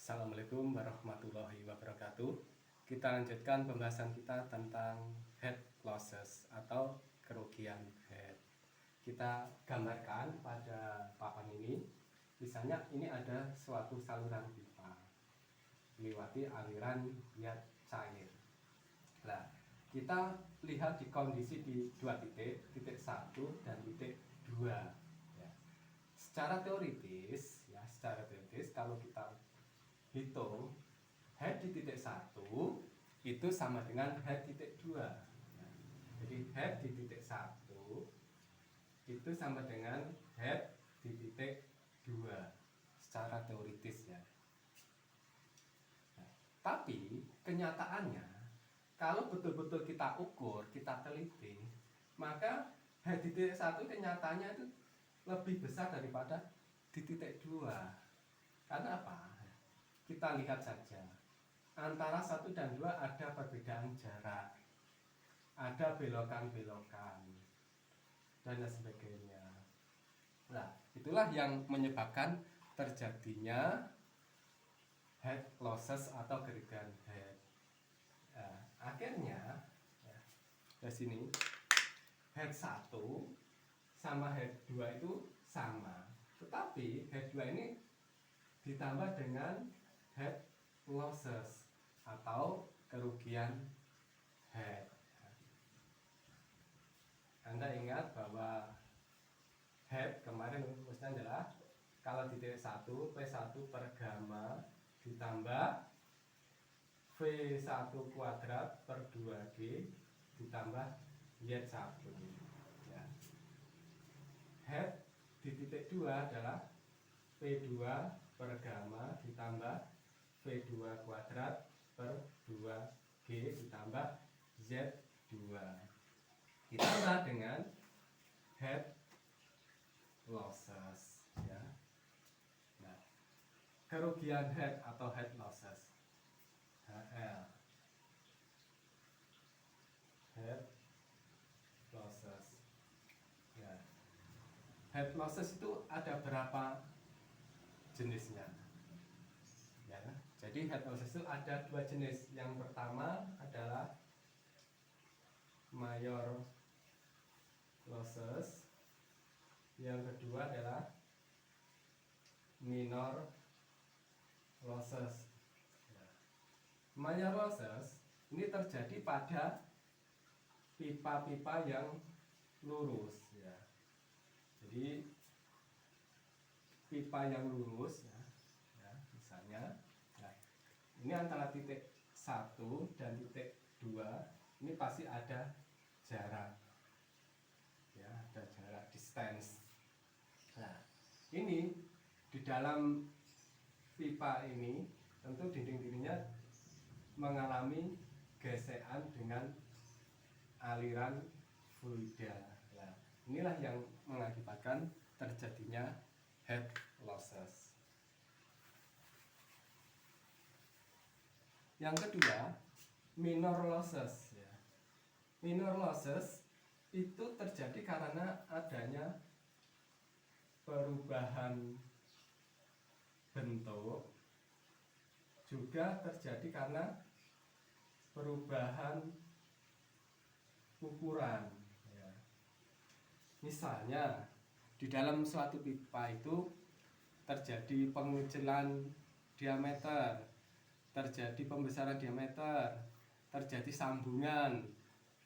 Assalamualaikum warahmatullahi wabarakatuh. Kita lanjutkan pembahasan kita tentang head losses atau kerugian head. Kita gambarkan pada papan ini. Misalnya ini ada suatu saluran pipa melewati aliran zat cair. Nah, kita lihat di kondisi di dua titik, titik 1 dan titik 2. Ya. Secara teoritis kalau kita hitung head di titik 1 itu sama dengan head titik 2. Jadi head di titik 1 itu sama dengan head di titik 2 secara teoritis ya. Nah, tapi kenyataannya kalau betul-betul kita ukur, kita teliti, maka head di titik 1 kenyataannya itu lebih besar daripada di titik 2. Karena apa? Kita lihat saja, antara 1 dan 2 ada perbedaan jarak, ada belokan-belokan, dan lain sebagainya. Nah, itulah yang menyebabkan terjadinya head losses atau kerugian head. Nah, akhirnya, ya, dari sini, head 1 sama head 2 itu sama. Tetapi head 2 ini ditambah dengan head losses atau kerugian head. Anda ingat bahwa head kemarin rumusnya adalah kalau di titik 1 P1 per gamma ditambah V1 kuadrat per 2G ditambah Y1 ya. Head di titik 2 adalah P2 per gamma ditambah V2 kuadrat per 2G ditambah Z2 ditambah dengan head losses ya. Nah, kerugian head atau head losses HL, head losses ya. Head losses itu ada berapa jenisnya ya. Jadi head losses itu ada 2 jenis. Yang pertama adalah mayor losses, yang kedua adalah minor losses ya. Mayor losses ini terjadi pada pipa-pipa yang lurus ya. Jadi pipa yang lurus ya, misalnya nah, ini antara titik 1 dan titik 2 ini pasti ada jarak ya, ada jarak distance. Nah, ini di dalam pipa ini tentu dinding-dindingnya mengalami gesekan dengan aliran fluida. Nah, inilah yang mengakibatkan terjadinya head losses. Yang kedua, minor losses ya. Minor losses itu terjadi karena adanya perubahan bentuk, juga terjadi karena perubahan ukuran ya. Misalnya di dalam suatu pipa itu terjadi pengucilan diameter, terjadi pembesaran diameter, terjadi sambungan,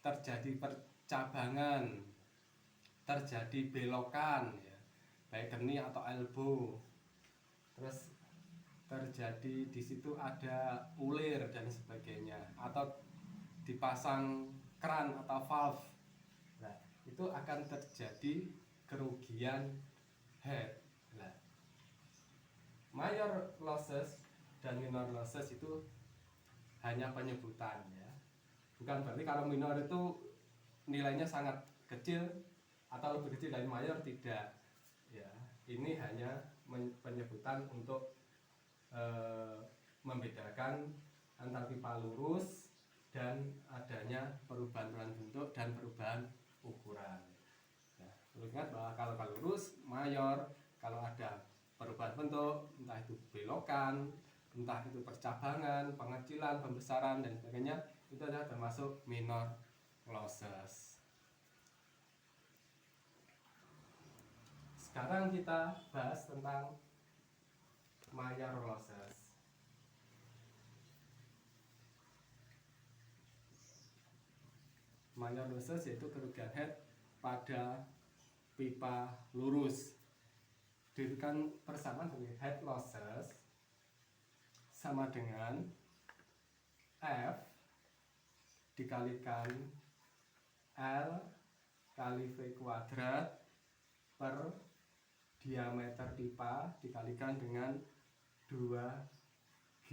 terjadi percabangan, terjadi belokan ya, baik knee atau elbow. Terus terjadi di situ ada ulir dan sebagainya, atau dipasang keran atau valve. Nah, itu akan terjadi kerugian head. Nah, mayor losses dan minor losses itu hanya penyebutan ya. Bukan berarti kalau minor itu nilainya sangat kecil atau lebih kecil dari mayor, tidak ya. Ini hanya penyebutan untuk membedakan antar pipa lurus dan adanya perubahan bentuk dan perubahan ukuran. Nah, perlu ingat bahwa kalau lurus mayor, kalau ada perubahan bentuk entah itu belokan entah itu percabangan, pengecilan, pembesaran dan sebagainya, itu adalah termasuk minor losses. Sekarang kita bahas tentang major losses. Major losses yaitu kerugian head pada pipa lurus. Diberikan persamaan sebagai head losses sama dengan F dikalikan L kali V kuadrat per diameter pipa dikalikan dengan 2G.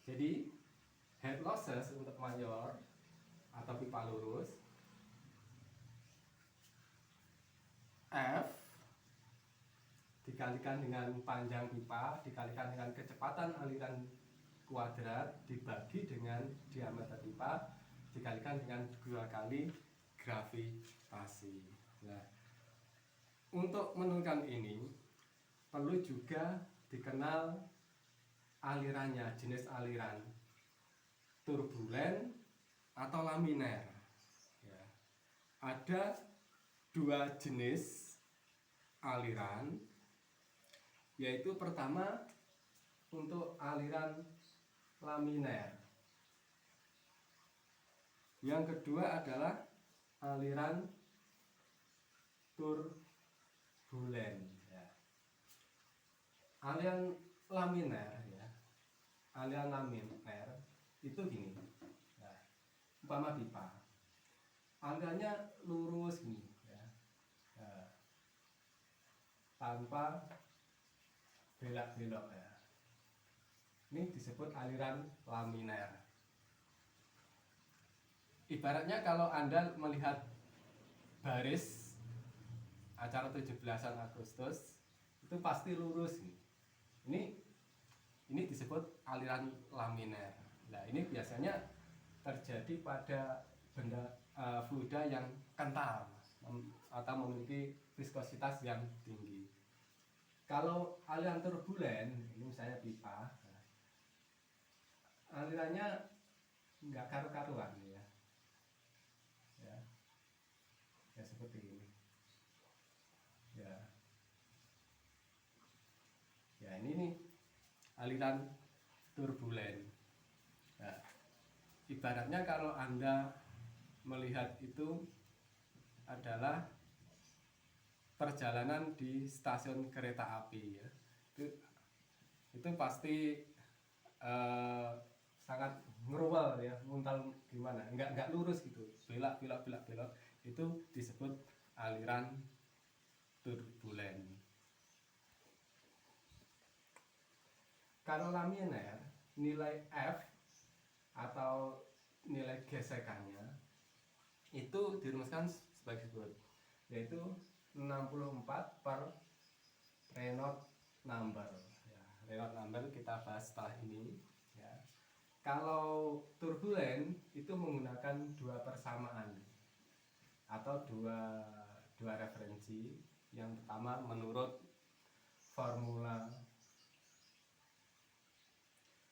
Jadi head losses untuk mayor atau pipa lurus F dikalikan dengan panjang pipa dikalikan dengan kecepatan aliran kuadrat dibagi dengan diameter pipa dikalikan dengan 2 kali gravitasi. Nah, untuk menentukan ini perlu juga dikenal alirannya, jenis aliran turbulen atau laminer. Ya. Ada 2 jenis aliran, yaitu pertama untuk aliran laminer, yang kedua adalah aliran turbulen. Ya. Aliran laminer, ya, aliran laminer itu gini. Nah, umpama pipa, alirannya lurus gini. Tanpa belok-belok, ya. Ini disebut aliran laminer. Ibaratnya kalau Anda melihat baris acara 17-an Agustus itu pasti lurus nih. Ini disebut aliran laminer. Nah, ini biasanya terjadi pada benda fluida yang kental atau memiliki viskositas yang tinggi. Kalau aliran turbulen, ini misalnya pipa, alirannya nggak karu-karuan, ya. Ya seperti ini. Ya ini nih aliran turbulen. Nah, ibaratnya kalau Anda melihat itu adalah perjalanan di stasiun kereta api, ya. Itu pasti sangat ngeruwel, ya, nguntal gimana, nggak lurus gitu, belok, itu disebut aliran turbulen. Kalau laminer, nilai F atau nilai gesekannya itu dirumuskan sebagai berikut, yaitu 64 per Reynolds number. Ya, Reynolds number kita bahas setelah ini. Ya. Kalau turbulen itu menggunakan 2 persamaan atau dua referensi. Yang pertama menurut formula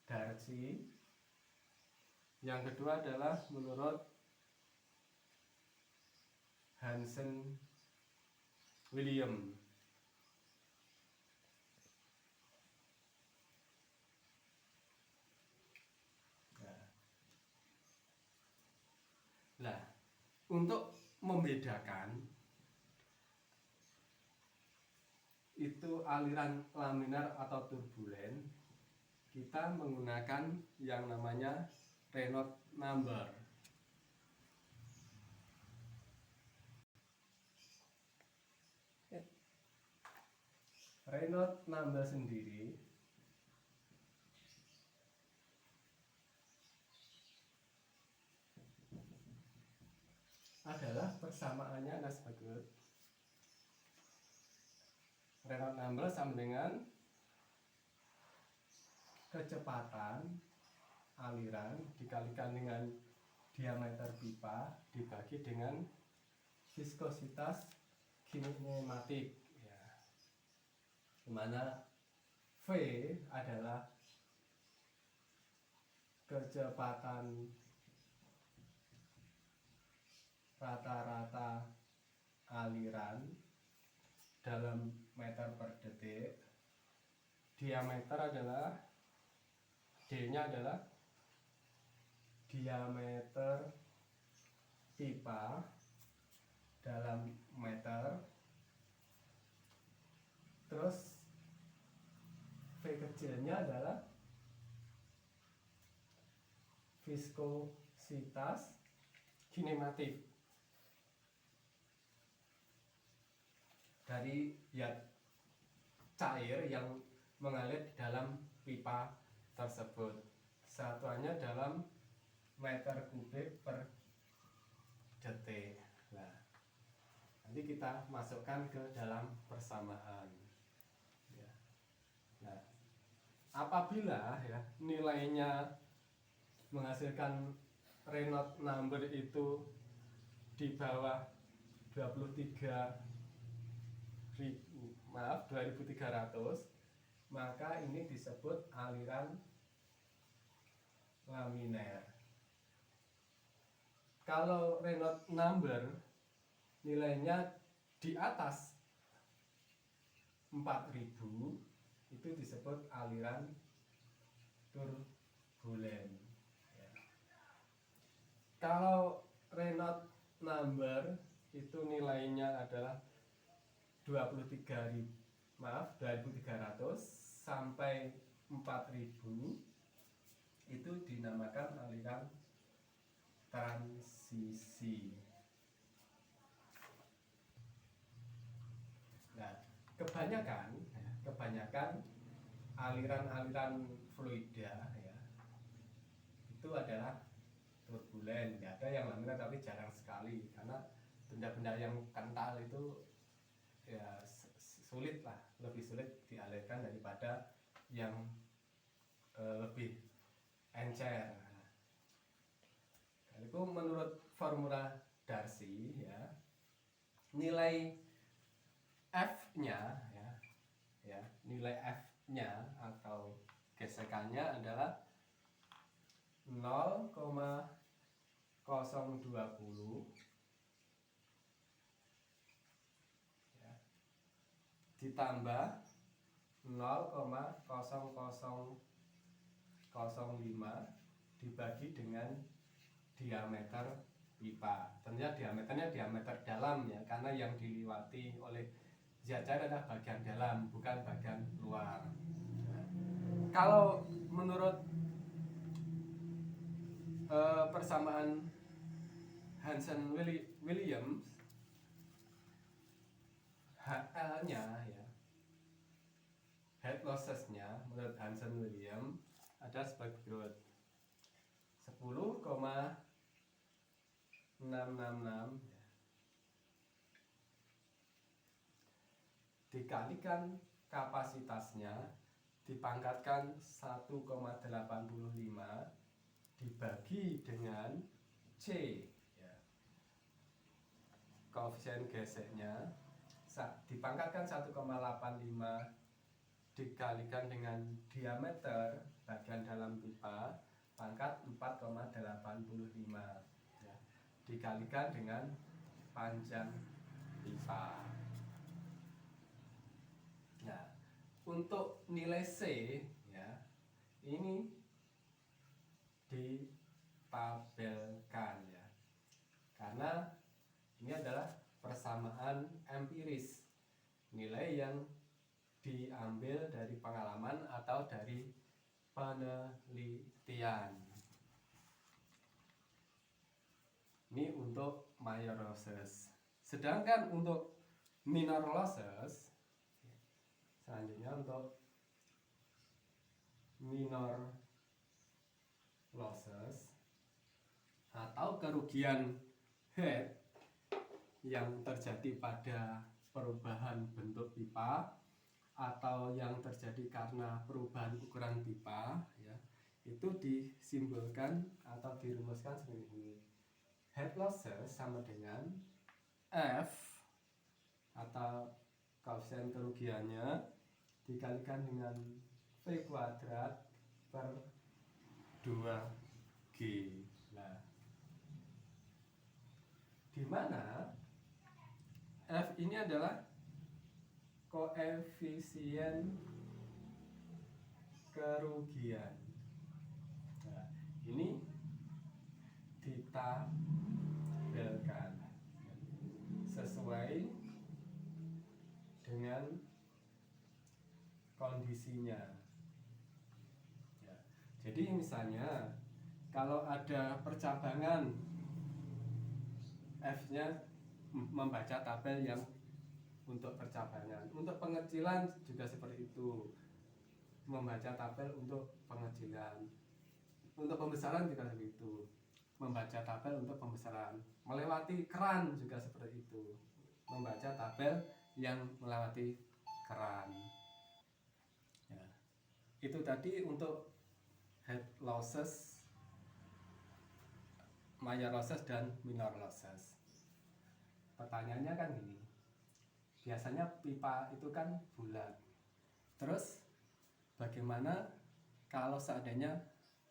Darcy, yang kedua adalah menurut Hansen William. Nah, untuk membedakan itu aliran laminar atau turbulen, kita menggunakan yang namanya Reynolds number. Reynolds number sendiri adalah persamaannya sebagai Reynolds number sama dengan kecepatan aliran dikalikan dengan diameter pipa dibagi dengan viskositas kinematik, ya. di mana V adalah kecepatan rata-rata aliran dalam meter per detik. Diameter adalah D-nya adalah diameter pipa dalam meter. Terus V kecilnya adalah viskositas kinematik dari cair yang mengalir dalam pipa tersebut. Satuannya dalam meter kubik per detik. Nah, nanti kita masukkan ke dalam persamaan. Ya. Nah, apabila nilainya menghasilkan Reynolds number itu di bawah 2300, maka ini disebut aliran laminer. Kalau Reynolds number nilainya di atas 4000, itu disebut aliran turbulen. Ya. Kalau Reynolds number itu nilainya adalah 2300 sampai 4000, itu dinamakan aliran transisi. Nah, kebanyakan aliran-aliran fluida itu adalah turbulen. Ada yang laminar tapi jarang sekali, karena benda-benda yang kental itu lebih sulit dialirkan daripada yang lebih encer. Itu menurut formula Darcy, nilai F-nya nilai F-nya atau gesekannya adalah 0,020 ditambah 0,0005 dibagi dengan diameter pipa. Tentunya diameternya diameter dalam ya, karena yang dilewati oleh zat cair adalah bagian dalam, bukan bagian luar. Kalau menurut persamaan Hansen-Williams, HL-nya head losses-nya menurut Hansen-Williams ada sebagai berikut: 10,666 dikalikan kapasitasnya dipangkatkan 1,85 dibagi dengan C koefisien geseknya, dipangkatkan 1,85 dikalikan dengan diameter bagian dalam pipa pangkat 4,85 dikalikan dengan panjang pipa. Nah, untuk nilai C ini ditabelkan karena ini adalah persamaan empiris, nilai yang diambil dari pengalaman atau dari penelitian. Ini untuk major losses. Sedangkan untuk minor losses, selanjutnya untuk minor losses atau kerugian head yang terjadi pada perubahan bentuk pipa atau yang terjadi karena perubahan ukuran pipa itu disimbolkan atau dirumuskan seperti ini. Head losses sama dengan F atau koefisien kerugiannya dikalikan dengan V kuadrat per 2G. Nah, di mana F ini adalah koefisien kerugian. Nah, ini ditabelkan sesuai dengan kondisinya. Ya. Jadi misalnya kalau ada percabangan F-nya membaca tabel yang untuk percabangan, untuk pengecilan juga seperti itu, membaca tabel untuk pengecilan, untuk pembesaran juga seperti itu, membaca tabel untuk pembesaran, melewati keran juga seperti itu, membaca tabel yang melewati keran. Ya. Itu tadi untuk head losses, major losses dan minor losses. Pertanyaannya kan gini, biasanya pipa itu kan bulat, terus bagaimana kalau seandainya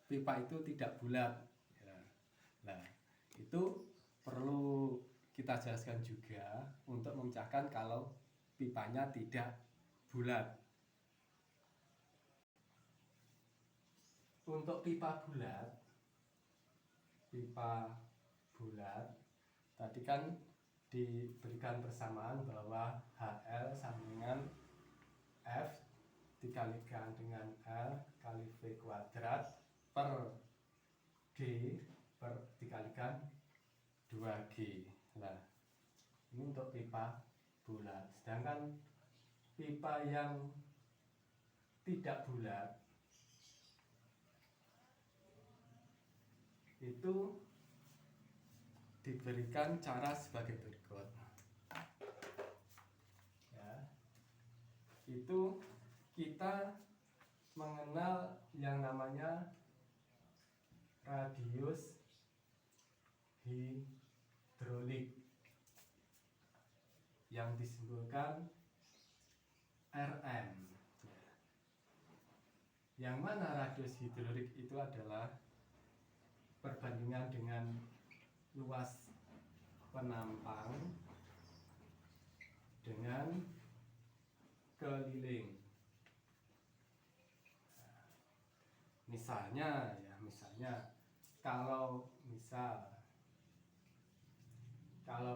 pipa itu tidak bulat? Ya. Nah, itu perlu kita jelaskan juga untuk memecahkan kalau pipanya tidak bulat. Untuk pipa bulat tadi kan diberikan persamaan bahwa HL sama dengan F dikalikan dengan L kali V kuadrat per G dikalikan 2G. Nah, ini untuk pipa bulat. Sedangkan pipa yang tidak bulat itu diberikan cara sebagai berikut. Ya, itu kita mengenal yang namanya radius hidrolik yang disimbolkan Rm. Yang mana radius hidrolik itu adalah perbandingan dengan luas penampang dengan keliling. Misalnya kalau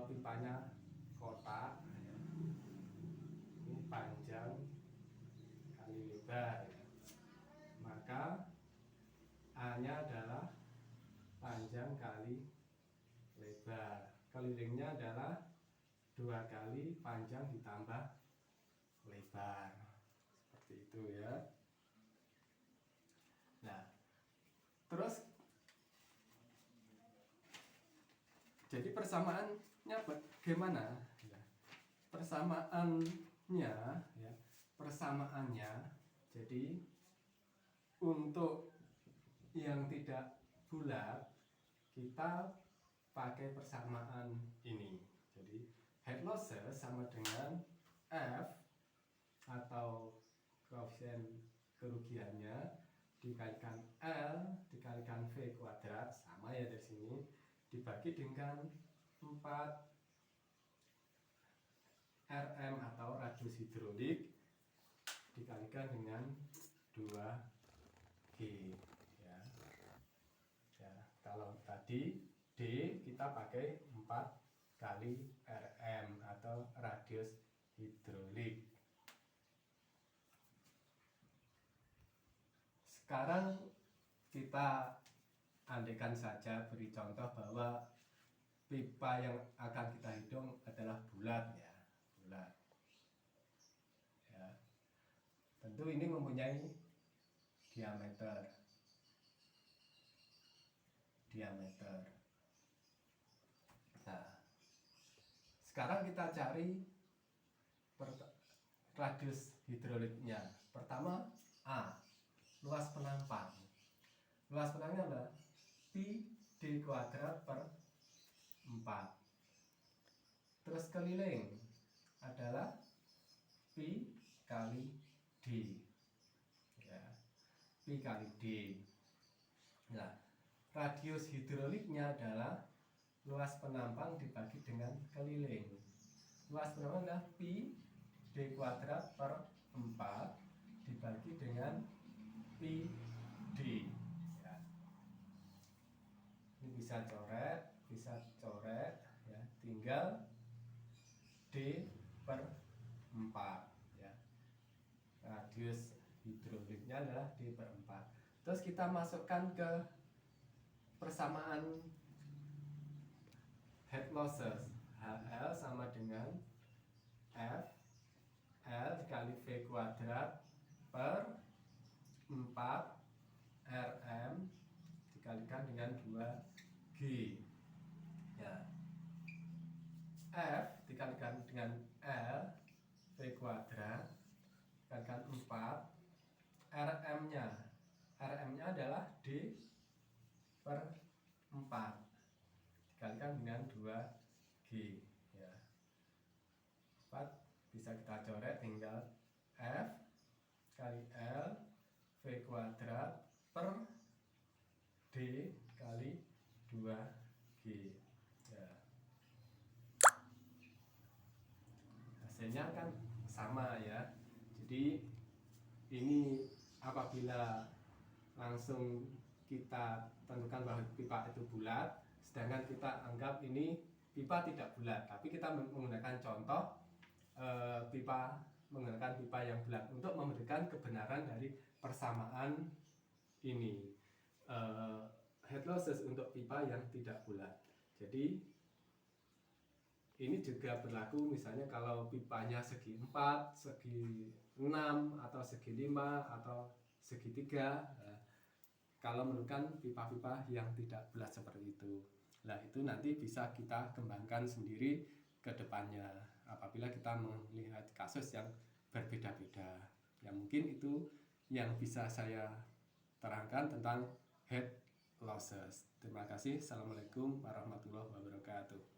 pipanya kotak, ini panjang kali lebar, maka A-nya adalah panjang kali lebar, kelilingnya adalah 2 kali panjang ditambah lebar, seperti itu ya. Nah, terus jadi persamaannya bagaimana? Persamaannya jadi untuk yang tidak bulat kita pakai persamaan ini. Jadi head losses sama dengan F atau koefisien kerugiannya dikalikan L dikalikan V kuadrat, sama ya dari sini, dibagi dengan 4 Rm atau radius hidrolik dikalikan dengan 2G ya. Ya, kalau tadi D kita pakai 4 kali Rm atau radius hidrolik. Sekarang kita andaikan saja beri contoh bahwa pipa yang akan kita hitung adalah bulat ya, bulat. Ya. Tentu ini mempunyai diameter. Nah, sekarang kita cari radius hidroliknya. Pertama A, luas penampang. Luas penampangnya adalah pi d kuadrat per 4. Terus keliling adalah pi kali D, ya, Pi kali D. Nah, radius hidroliknya adalah luas penampang dibagi dengan keliling. Luas penampang adalah Pi D kuadrat per 4 dibagi dengan Pi D. Ya. Ini bisa coret, ya, tinggal D per 4, ya. Radius hidroliknya adalah D per 4. Terus kita masukkan ke persamaan head losses. HL sama dengan F L dikali V kuadrat per 4 Rm dikalikan dengan 2G, ya. F dikalikan dengan L V kuadrat dikalikan 4 Rm nya adalah D per 4 dikalikan dengan 2G, ya. 4 bisa kita coret, tinggal F kali L V kuadrat per D kali 2G, ya. Hasilnya kan sama, ya. Jadi ini apabila langsung kita tentukan bahwa pipa itu bulat, sedangkan kita anggap ini pipa tidak bulat, tapi kita menggunakan contoh menggunakan pipa yang bulat untuk memberikan kebenaran dari persamaan ini, head losses untuk pipa yang tidak bulat. Jadi ini juga berlaku misalnya kalau pipanya segi 4, segi 6, atau segi 5, atau segi 3, kalau menemukan pipa-pipa yang tidak bulat seperti itu. Nah, itu nanti bisa kita kembangkan sendiri ke depannya apabila kita melihat kasus yang berbeda-beda. Ya, mungkin itu yang bisa saya terangkan tentang head losses. Terima kasih. Assalamualaikum warahmatullahi wabarakatuh.